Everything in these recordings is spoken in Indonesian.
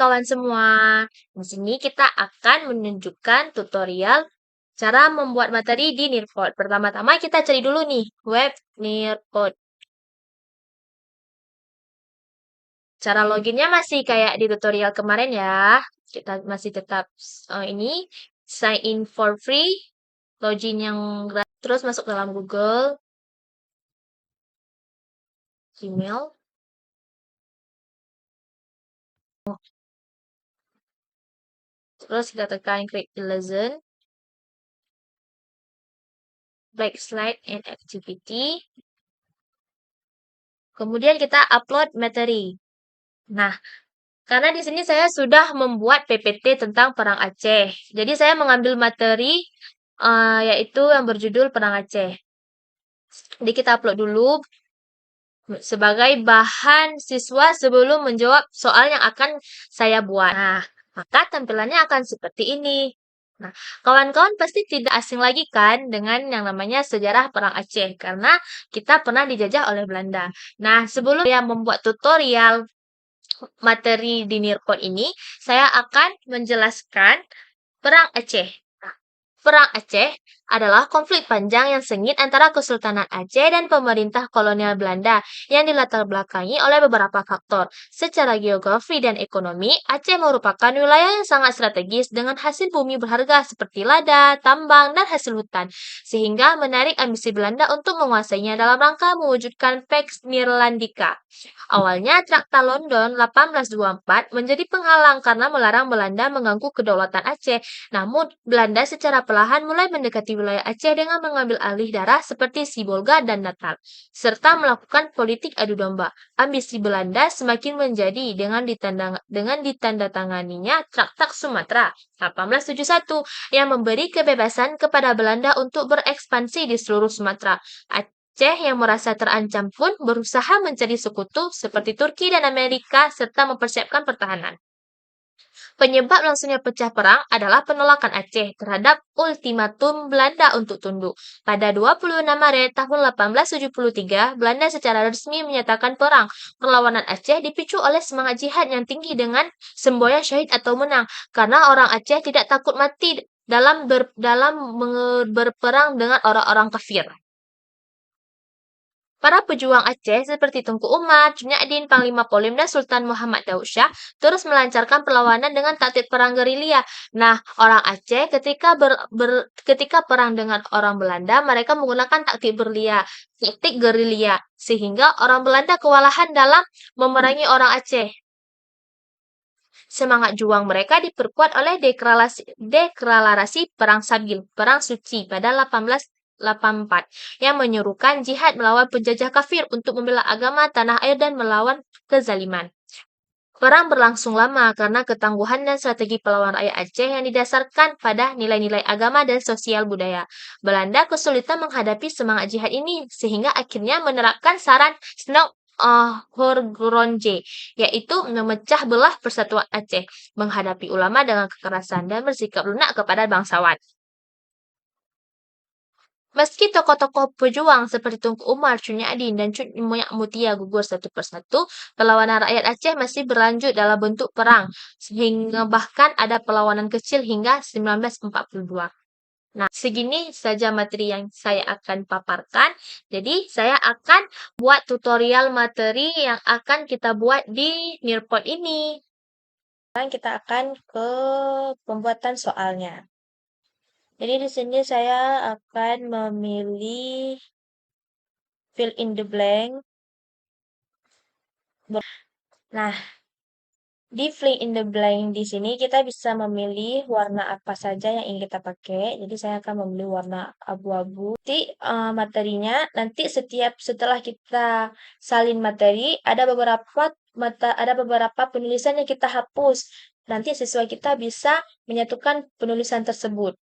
kawan semua. Di sini kita akan menunjukkan tutorial cara membuat materi di Nearpod. Pertama-tama kita cari dulu nih, web Nearpod. Cara loginnya masih kayak di tutorial kemarin ya. Kita masih tetap ini sign in for free, login yang gratis, terus masuk dalam Google, Gmail. Terus kita tekan create the lesson, backslide and activity. Kemudian kita upload materi. Nah, karena di sini saya sudah membuat PPT tentang Perang Aceh. Jadi saya mengambil materi yaitu yang berjudul Perang Aceh. Jadi kita upload dulu sebagai bahan siswa sebelum menjawab soal yang akan saya buat. Nah, maka tampilannya akan seperti ini. Nah, kawan-kawan pasti tidak asing lagi kan dengan yang namanya sejarah Perang Aceh karena kita pernah dijajah oleh Belanda. Nah, sebelum saya membuat tutorial materi di Nearpod ini, saya akan menjelaskan Perang Aceh. Nah, Perang Aceh adalah konflik panjang yang sengit antara Kesultanan Aceh dan pemerintah kolonial Belanda yang dilatar belakangi oleh beberapa faktor. Secara geografi dan ekonomi, Aceh merupakan wilayah yang sangat strategis dengan hasil bumi berharga seperti lada, tambang, dan hasil hutan, sehingga menarik ambisi Belanda untuk menguasainya dalam rangka mewujudkan Pax Neerlandica. Awalnya, Traktat London 1824 menjadi penghalang karena melarang Belanda mengganggu kedaulatan Aceh. Namun, Belanda secara perlahan mulai mendekati wilayah Aceh dengan mengambil alih daerah seperti Sibolga dan Natal, serta melakukan politik adu domba. Ambisi Belanda semakin menjadi dengan ditandatanganinya Traktat Sumatera 1871 yang memberi kebebasan kepada Belanda untuk berekspansi di seluruh Sumatera. Aceh yang merasa terancam pun berusaha mencari sekutu seperti Turki dan Amerika serta mempersiapkan pertahanan. Penyebab langsungnya pecah perang adalah penolakan Aceh terhadap ultimatum Belanda untuk tunduk. Pada 26 Maret tahun 1873, Belanda secara resmi menyatakan perang. Perlawanan Aceh dipicu oleh semangat jihad yang tinggi dengan semboyan syahid atau menang, karena orang Aceh tidak takut mati dalam berperang dengan orang-orang kafir. Para pejuang Aceh seperti Tengku Umar, Cunyadin, Panglima Polim, dan Sultan Muhammad Daud Shah terus melancarkan perlawanan dengan taktik perang gerilya. Nah, orang Aceh ketika perang dengan orang Belanda, mereka menggunakan taktik gerilya, sehingga orang Belanda kewalahan dalam memerangi orang Aceh. Semangat juang mereka diperkuat oleh deklarasi Perang Sabil, Perang Suci pada 1884 yang menyerukan jihad melawan penjajah kafir untuk membela agama, tanah air, dan melawan kezaliman. Perang berlangsung lama karena ketangguhan dan strategi pelawan rakyat Aceh yang didasarkan pada nilai-nilai agama dan sosial budaya. Belanda kesulitan menghadapi semangat jihad ini sehingga akhirnya menerapkan saran Horgeronje, yaitu memecah belah persatuan Aceh, menghadapi ulama dengan kekerasan dan bersikap lunak kepada bangsawan. Meski tokoh-tokoh pejuang seperti Tunku Umar, Cunyadin, dan Cut Moyak Mutia gugur satu persatu, perlawanan rakyat Aceh masih berlanjut dalam bentuk perang, sehingga bahkan ada perlawanan kecil hingga 1942. Nah, segini saja materi yang saya akan paparkan. Jadi, saya akan buat tutorial materi yang akan kita buat di Nearpod ini. Sekarang kita akan ke pembuatan soalnya. Jadi di sini saya akan memilih fill in the blank. Nah, di fill in the blank di sini kita bisa memilih warna apa saja yang ingin kita pakai. Jadi saya akan memilih warna abu-abu. Nanti materinya nanti setelah kita salin materi ada beberapa penulisan yang kita hapus. Nanti siswa kita bisa menyatukan penulisan tersebut.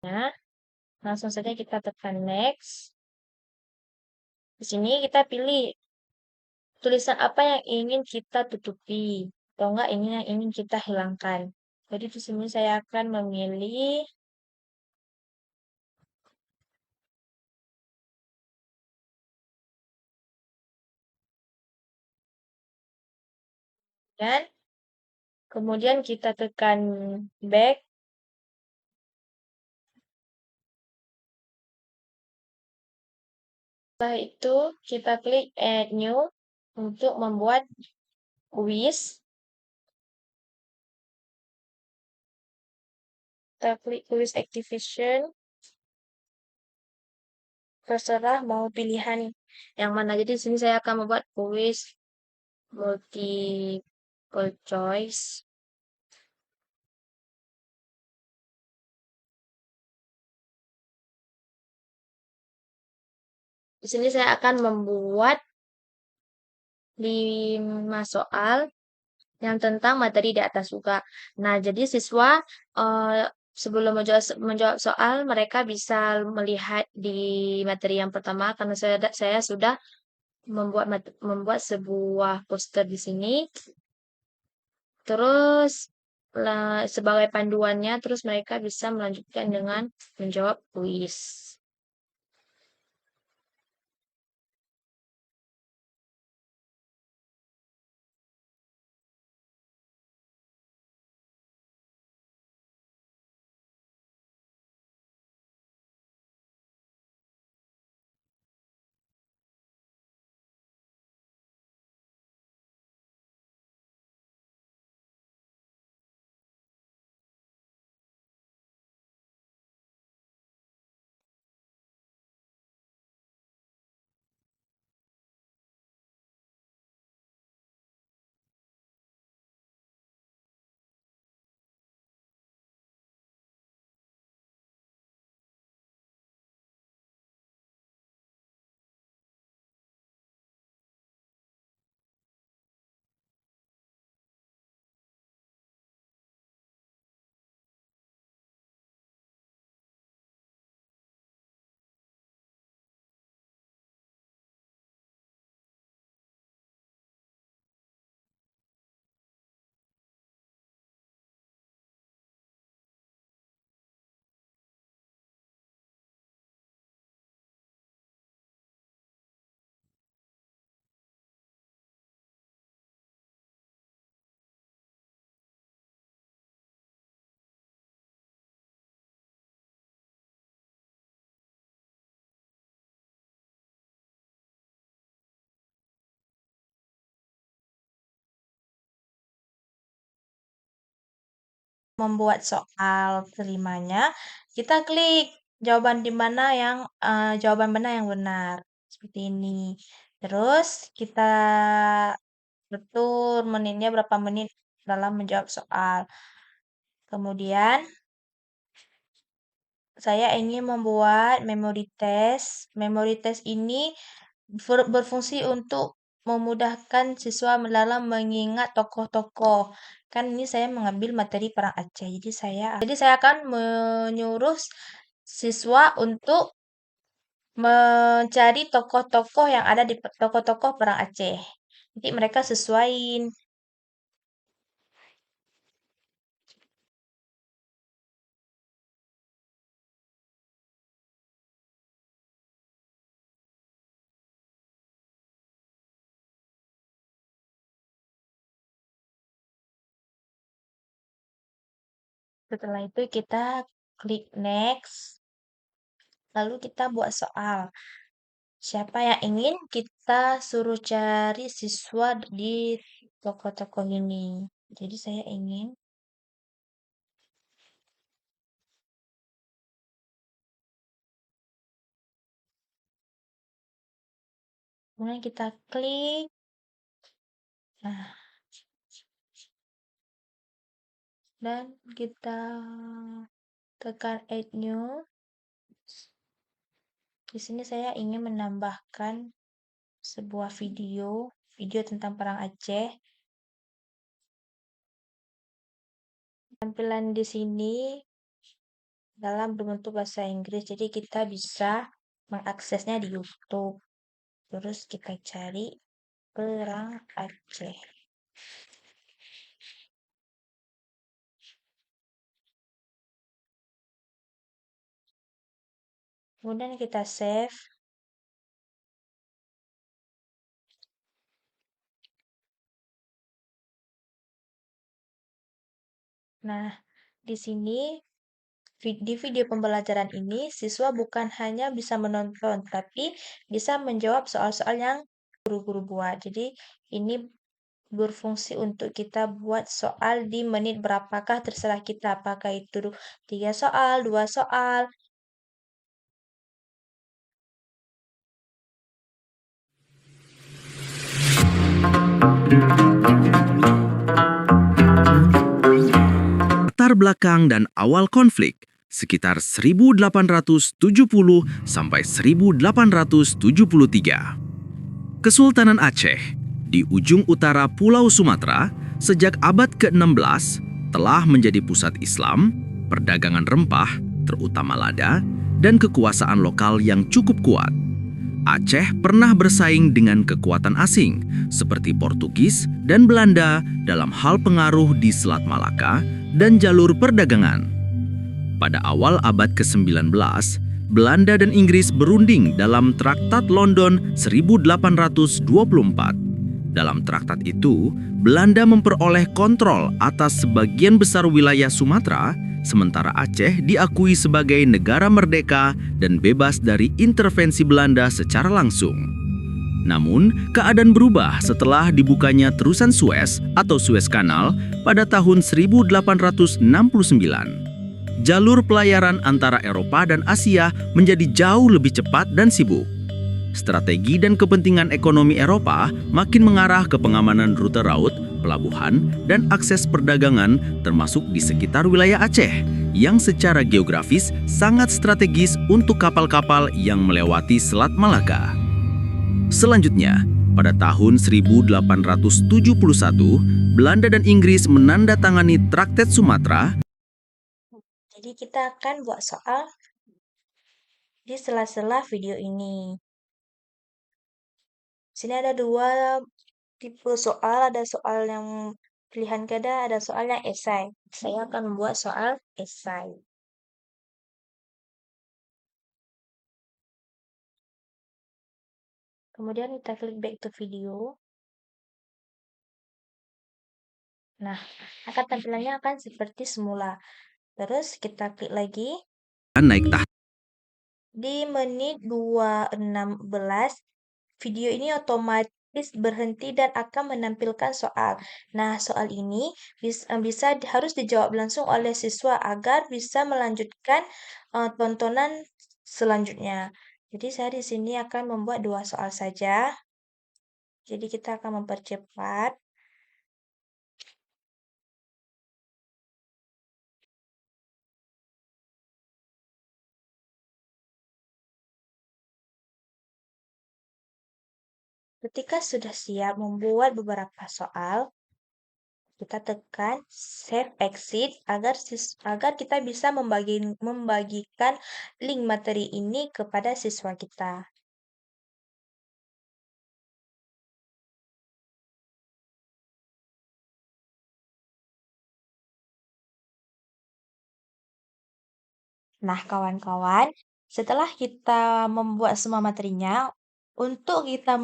Nah, langsung saja kita tekan next. Di sini kita pilih tulisan apa yang ingin kita tutupi atau enggak ini yang ingin kita hilangkan. Jadi di sini saya akan memilih dan kemudian kita tekan back. Setelah itu kita klik add new untuk membuat quiz. Kita klik quiz activation. Terserah mau pilihan yang mana. Jadi di sini saya akan membuat quiz multiple choice. Di sini saya akan membuat 5 soal yang tentang materi di atas juga. Nah, jadi siswa sebelum menjawab soal mereka bisa melihat di materi yang pertama karena saya sudah membuat sebuah poster di sini. Terus sebagai panduannya, terus mereka bisa melanjutkan dengan menjawab kuis. Membuat soal terimanya, kita klik jawaban mana yang benar. Seperti ini. Terus kita atur menitnya berapa menit dalam menjawab soal. Kemudian saya ingin membuat memory test. Memory test ini berfungsi untuk memudahkan siswa dalam mengingat tokoh-tokoh. Kan ini saya mengambil materi perang Aceh. Jadi saya akan menyuruh siswa untuk mencari tokoh-tokoh yang ada di tokoh-tokoh perang Aceh. Jadi mereka sesuaiin. Setelah itu kita klik next. Lalu kita buat soal. Siapa yang ingin kita suruh cari siswa di tokoh-tokoh ini? Jadi saya ingin kemudian kita klik. Nah, dan kita tekan add new. Di sini saya ingin menambahkan sebuah video tentang perang Aceh. Tampilan di sini dalam berbentuk bahasa Inggris. Jadi kita bisa mengaksesnya di YouTube. Terus kita cari Perang Aceh. Kemudian kita save. Nah, di sini di video pembelajaran ini siswa bukan hanya bisa menonton, tapi bisa menjawab soal-soal yang guru-guru buat. Jadi ini berfungsi untuk kita buat soal di menit berapakah terserah kita, apakah itu 3 soal, 2 soal. Latar belakang dan awal konflik sekitar 1870 sampai 1873. Kesultanan Aceh di ujung utara Pulau Sumatera sejak abad ke-16 telah menjadi pusat Islam, perdagangan rempah, terutama lada, dan kekuasaan lokal yang cukup kuat. Aceh pernah bersaing dengan kekuatan asing seperti Portugis dan Belanda dalam hal pengaruh di Selat Malaka dan jalur perdagangan. Pada awal abad ke-19, Belanda dan Inggris berunding dalam Traktat London 1824. Dalam traktat itu, Belanda memperoleh kontrol atas sebagian besar wilayah Sumatera, sementara Aceh diakui sebagai negara merdeka dan bebas dari intervensi Belanda secara langsung. Namun, keadaan berubah setelah dibukanya terusan Suez atau Suez Canal pada tahun 1869. Jalur pelayaran antara Eropa dan Asia menjadi jauh lebih cepat dan sibuk. Strategi dan kepentingan ekonomi Eropa makin mengarah ke pengamanan rute laut, pelabuhan, dan akses perdagangan termasuk di sekitar wilayah Aceh yang secara geografis sangat strategis untuk kapal-kapal yang melewati Selat Malaka. Selanjutnya, pada tahun 1871, Belanda dan Inggris menandatangani Traktat Sumatera. Jadi kita akan buat soal di sela-sela video ini. Sini ada 2 tipe soal, ada soal yang pilihan ganda, ada soal yang esai. Saya akan membuat soal esai. Kemudian kita klik back to video. Nah, tampilannya akan seperti semula. Terus kita klik lagi. Naik tahap. Di menit 2:16, video ini otomatis berhenti dan akan menampilkan soal. Nah, soal ini harus dijawab langsung oleh siswa agar bisa melanjutkan tontonan selanjutnya. Jadi saya di sini akan membuat 2 soal saja. Jadi kita akan mempercepat. Ketika sudah siap membuat beberapa soal, kita tekan save exit agar kita bisa membagikan link materi ini kepada siswa kita. Nah, kawan-kawan, setelah kita membuat semua materinya, untuk kita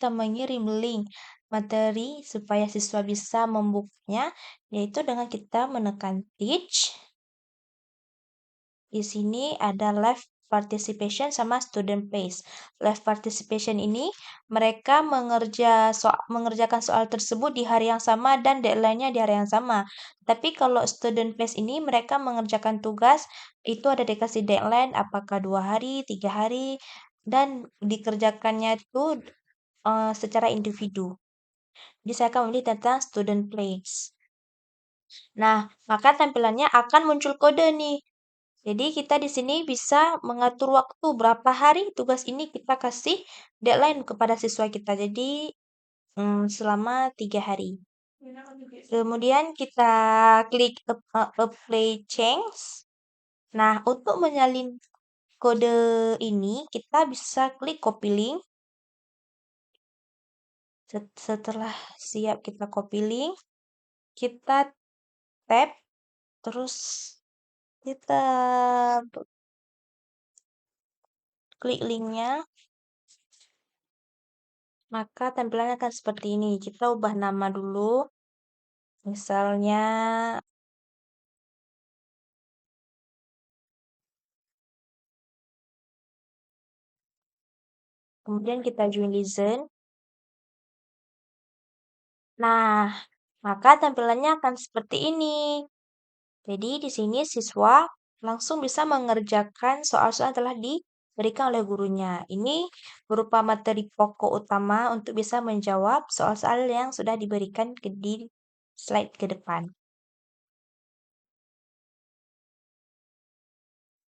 mengirim link materi supaya siswa bisa membukanya, yaitu dengan kita menekan teach. Di sini ada live participation sama student place. Live participation ini mereka mengerjakan soal tersebut di hari yang sama dan deadline-nya di hari yang sama. Tapi kalau student place ini mereka mengerjakan tugas itu ada dikasih deadline apakah 2 hari, 3 hari dan dikerjakannya itu secara individu. Jadi saya akan memilih tentang student place. Nah, maka tampilannya akan muncul kode nih. Jadi kita di sini bisa mengatur waktu berapa hari tugas ini kita kasih deadline kepada siswa kita. Jadi selama 3 hari. Kemudian kita klik apply change. Nah, untuk menyalin kode ini, kita bisa klik copy link. Setelah siap kita copy link, kita tap, terus kita klik linknya, maka tampilannya akan seperti ini. Kita ubah nama dulu, misalnya kemudian kita join listen. Nah, maka tampilannya akan seperti ini. Jadi di sini siswa langsung bisa mengerjakan soal-soal yang telah diberikan oleh gurunya. Ini berupa materi pokok utama untuk bisa menjawab soal-soal yang sudah diberikan di slide ke depan.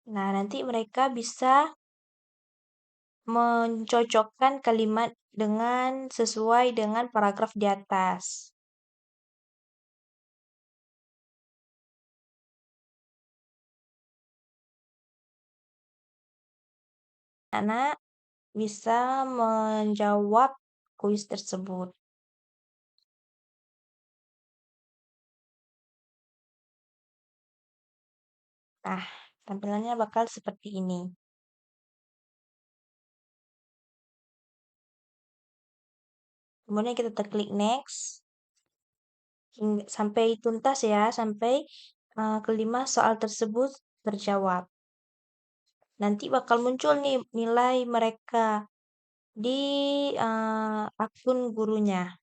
Nah, nanti mereka bisa mencocokkan kalimat dengan sesuai dengan paragraf di atas. Anak bisa menjawab kuis tersebut. Nah, tampilannya bakal seperti ini. Kemudian kita klik next. Sampai tuntas ya, sampai kelima soal tersebut terjawab. Nanti bakal muncul nih nilai mereka di akun gurunya.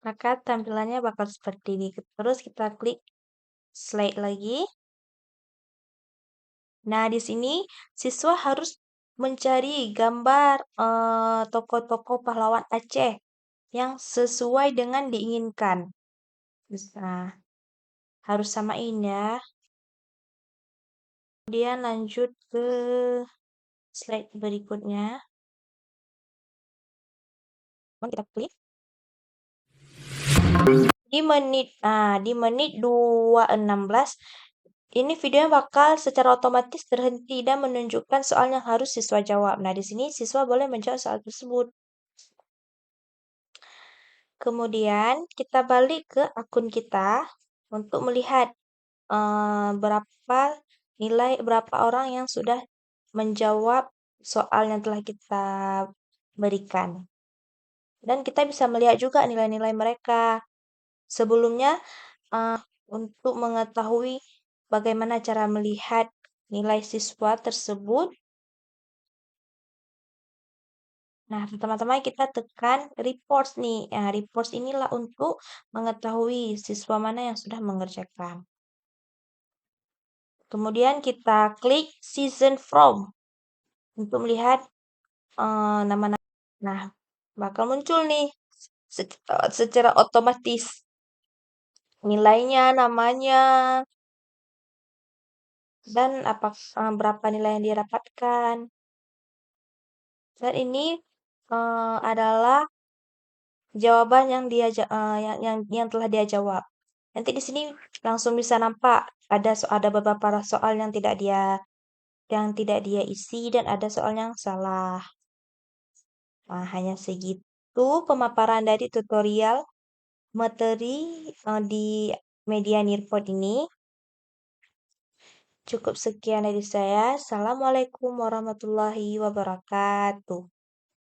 Maka tampilannya bakal seperti ini. Terus kita klik slide lagi. Nah, di sini siswa harus mencari gambar tokoh-tokoh pahlawan Aceh yang sesuai dengan diinginkan. Bisa harus samain ya. Kemudian lanjut ke slide berikutnya. Kita klik. Di menit 2.16 ini videonya bakal secara otomatis terhenti dan menunjukkan soal yang harus siswa jawab. Nah, di sini siswa boleh menjawab soal tersebut. Kemudian kita balik ke akun kita untuk melihat berapa orang yang sudah menjawab soal yang telah kita berikan. Dan kita bisa melihat juga nilai-nilai mereka. Sebelumnya, untuk mengetahui bagaimana cara melihat nilai siswa tersebut, nah, teman-teman kita tekan reports nih. Nah, reports inilah untuk mengetahui siswa mana yang sudah mengerjakan. Kemudian kita klik season from untuk melihat nama-nama. Nah, bakal muncul nih secara otomatis nilainya, namanya, dan berapa nilai yang didapatkan. Dan ini adalah jawaban yang yang telah dia jawab. Nanti di sini langsung bisa nampak ada beberapa soal yang tidak dia isi dan ada soal yang salah. Nah, hanya segitu pemaparan dari tutorial materi di media Nearpod ini. Cukup sekian dari saya. Assalamualaikum warahmatullahi wabarakatuh.